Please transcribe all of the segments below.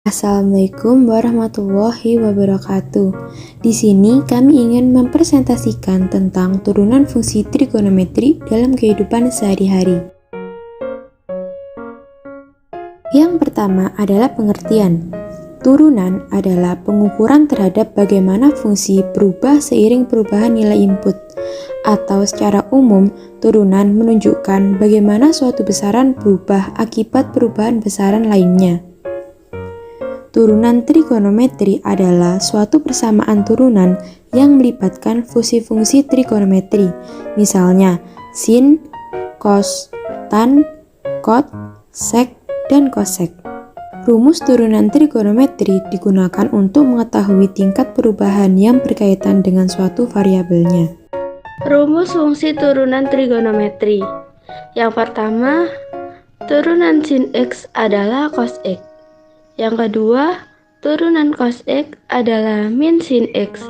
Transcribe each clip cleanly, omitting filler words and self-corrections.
Assalamualaikum warahmatullahi wabarakatuh. Di sini kami ingin mempresentasikan tentang turunan fungsi trigonometri dalam kehidupan sehari-hari. Yang pertama adalah pengertian. Turunan adalah pengukuran terhadap bagaimana fungsi berubah seiring perubahan nilai input. Atau secara umum, turunan menunjukkan bagaimana suatu besaran berubah akibat perubahan besaran lainnya. Turunan trigonometri adalah suatu persamaan turunan yang melibatkan fungsi-fungsi trigonometri, misalnya sin, cos, tan, cot, sek, dan kosek. Rumus turunan trigonometri digunakan untuk mengetahui tingkat perubahan yang berkaitan dengan suatu variabelnya. Rumus fungsi turunan trigonometri. Yang pertama, turunan sin X adalah cos X. Yang kedua, turunan cos X adalah min sin X.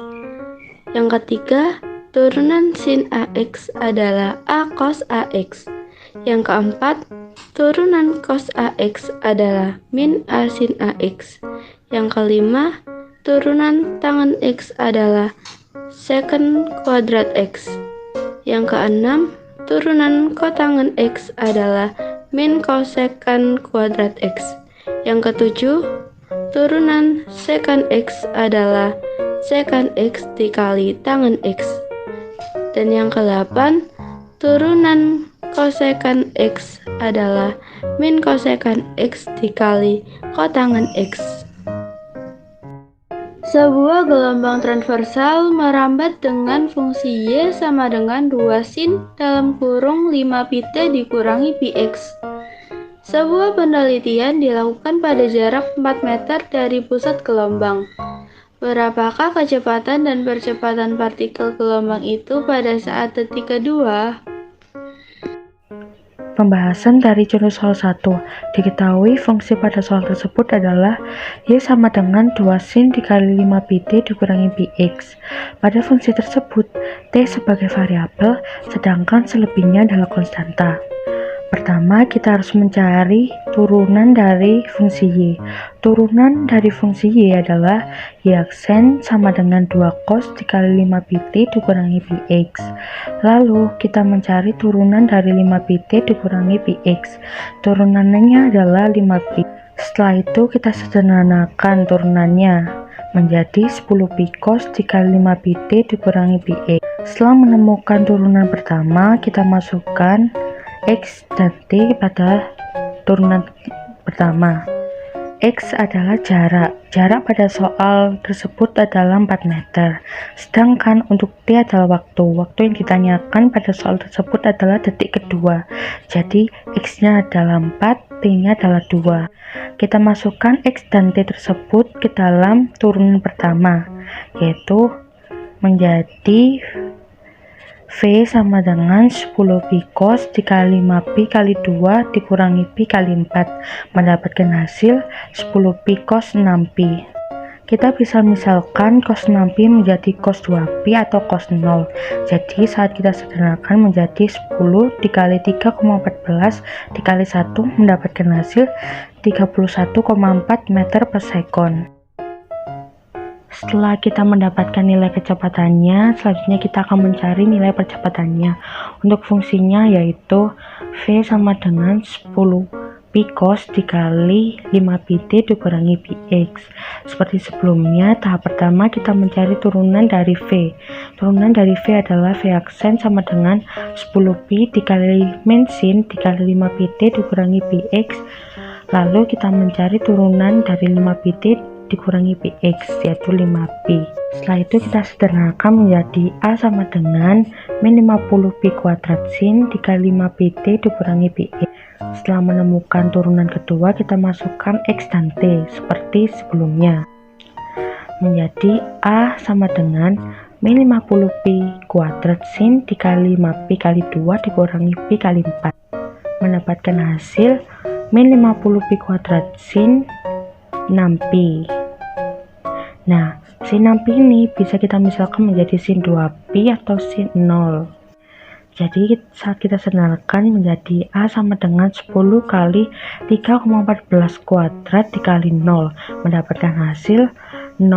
Yang ketiga, turunan sin AX adalah A cos AX. Yang keempat, turunan cos AX adalah min A sin AX. Yang kelima, turunan tangen X adalah secant kuadrat X. Yang keenam, turunan kotangen X adalah min kosekant kuadrat X. Yang ketujuh, turunan secant X adalah secant X dikali tangen X. Dan yang ke-8, turunan kosekant X adalah min kosekant X dikali kotangen X. Sebuah gelombang transversal merambat dengan fungsi Y sama dengan 2 sin dalam kurung 5 pi T dikurangi pi X. Sebuah penelitian dilakukan pada jarak 4 meter dari pusat gelombang. Berapakah kecepatan dan percepatan partikel gelombang itu pada saat detik kedua? Pembahasan dari contoh soal 1. Diketahui fungsi pada soal tersebut adalah Y sama dengan 2 sin dikali 5 pi T dikurangi pi X. Pada fungsi tersebut, T sebagai variabel, sedangkan selebihnya adalah konstanta. Pertama, kita harus mencari turunan dari fungsi Y. Turunan dari fungsi Y adalah Y aksen sama dengan 2 cos dikali 5 pi T dikurangi pi X. Lalu, kita mencari turunan dari 5 pi T dikurangi pi X. Turunannya adalah 5 pi. Setelah itu, kita sederhanakan turunannya menjadi 10 pi cos dikali 5 pi T dikurangi pi X. Setelah menemukan turunan pertama, kita masukkan X dan T pada turunan pertama. X adalah jarak. Jarak pada soal tersebut adalah 4 meter. Sedangkan untuk T adalah waktu. Waktu yang ditanyakan pada soal tersebut adalah detik kedua. Jadi X-nya adalah 4, T-nya adalah 2. Kita masukkan X dan T tersebut ke dalam turunan pertama, yaitu menjadi V sama dengan 10 pi cos dikali 5 pi kali 2 dikurangi pi kali 4, mendapatkan hasil 10 pi cos 6 pi. Kita bisa misalkan cos 6 pi menjadi cos 2 pi atau cos 0. Jadi saat kita sederhanakan menjadi 10 dikali 3,14 dikali 1 mendapatkan hasil 31,4 meter per sekon. Setelah kita mendapatkan nilai kecepatannya, selanjutnya kita akan mencari nilai percepatannya. Untuk fungsinya yaitu V sama dengan 10 pi cos dikali 5 pi T dikurangi pi X. Seperti sebelumnya, tahap pertama kita mencari turunan dari V. Turunan dari V adalah V aksen sama dengan 10 pi dikali min sin dikali 5 pi T dikurangi pi X. Lalu kita mencari turunan dari 5 pi T dikurangi pi X, yaitu 5 pi. Setelah itu kita sederhanakan menjadi A sama dengan min 50 pi kuadrat sin dikali 5 pi T dikurangi pi X. Setelah menemukan turunan kedua, kita masukkan X dan T seperti sebelumnya, menjadi A sama dengan min 50 pi kuadrat sin dikali 5 pi kali 2 dikurangi pi kali 4, mendapatkan hasil min 50 pi kuadrat sin 6 pi. Nah, sin 6 pi ini bisa kita misalkan menjadi sin 2 pi atau sin 0. Jadi saat kita sederhanakan menjadi A sama dengan 10 kali 3,14 kuadrat dikali 0, mendapatkan hasil 0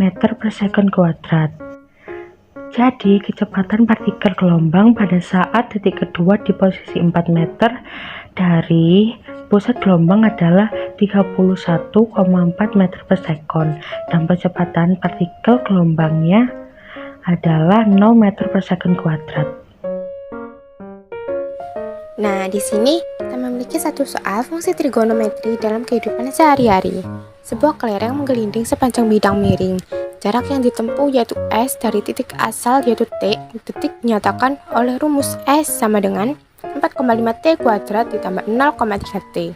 meter per second kuadrat. Jadi kecepatan partikel gelombang pada saat detik kedua di posisi 4 meter dari pusat gelombang adalah 31,4 meter per second, dan kecepatan partikel gelombangnya adalah 0 meter per second kuadrat. Nah, di sini kita memiliki satu soal fungsi trigonometri dalam kehidupan sehari-hari. Sebuah kelereng menggelinding sepanjang bidang miring. Jarak yang ditempuh yaitu S dari titik asal yaitu T detik dinyatakan oleh rumus S sama dengan 4,5T kuadrat ditambah 0,3T,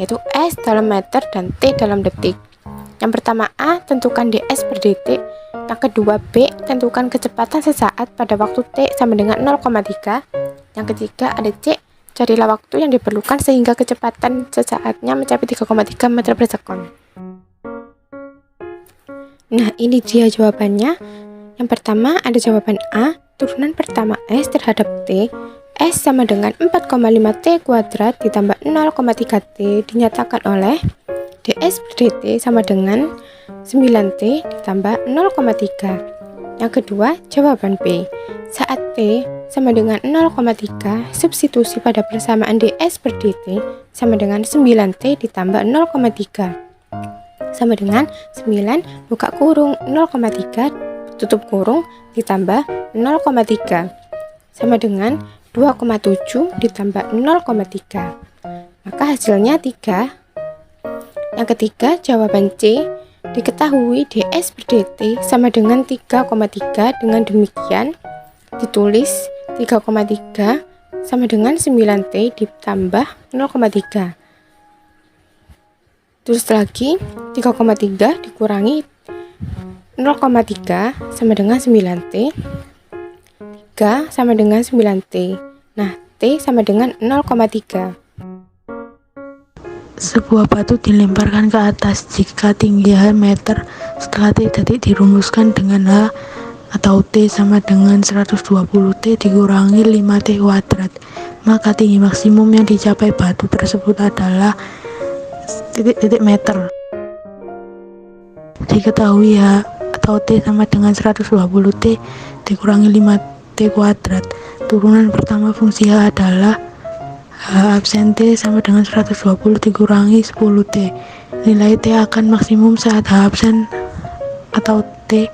yaitu S dalam meter dan T dalam detik. Yang pertama A, tentukan ds per detik. Yang kedua B, tentukan kecepatan sesaat pada waktu T sama dengan 0,3. Yang ketiga ada C, carilah waktu yang diperlukan sehingga kecepatan sesaatnya mencapai 3,3 meter per second. Nah, ini dia jawabannya. Yang pertama ada jawaban A, turunan pertama S terhadap T. S sama dengan 4,5T kuadrat ditambah 0,3T dinyatakan oleh ds per dt sama dengan 9T ditambah 0,3. Yang kedua, jawaban B. Saat T sama dengan 0,3, substitusi pada persamaan ds per dt sama dengan 9T ditambah 0,3. Sama dengan 9 buka kurung 0,3 tutup kurung ditambah 0,3 sama dengan 2,7 ditambah 0,3. Maka hasilnya 3. Yang ketiga, jawaban C. Diketahui ds per dt sama dengan 3,3. Dengan demikian ditulis 3,3 sama dengan 9T ditambah 0,3. Terus lagi 3,3 dikurangi 0,3 sama dengan 9T. 3 sama dengan 9T. Nah, T sama dengan 0,3. Sebuah batu dilemparkan ke atas jika tinggi H meter. Setelah T detik dirumuskan dengan H atau T sama dengan 120T dikurangi 5T kuadrat. Maka tinggi maksimum yang dicapai batu tersebut adalah titik meter. Diketahui H atau T sama dengan 120T dikurangi 5T kuadrat. Turunan pertama fungsi H adalah H absen T sama dengan 120 dikurangi 10T. Nilai T akan maksimum saat H absen atau T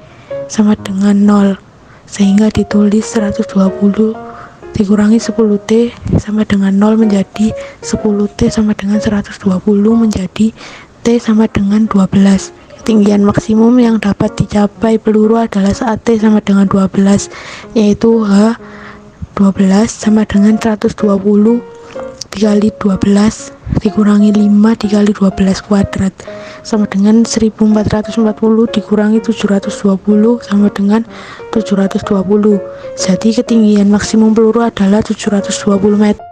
sama dengan 0, sehingga ditulis 120 dikurangi 10T sama dengan 0 menjadi 10T sama dengan 120 menjadi T sama dengan 12. Ketinggian maksimum yang dapat dicapai peluru adalah saat T sama dengan 12, yaitu H 12 sama dengan 120 dikali 12 dikurangi 5 dikali 12 kuadrat sama dengan 1440 dikurangi 720 sama dengan 720. Jadi ketinggian maksimum peluru adalah 720 meter.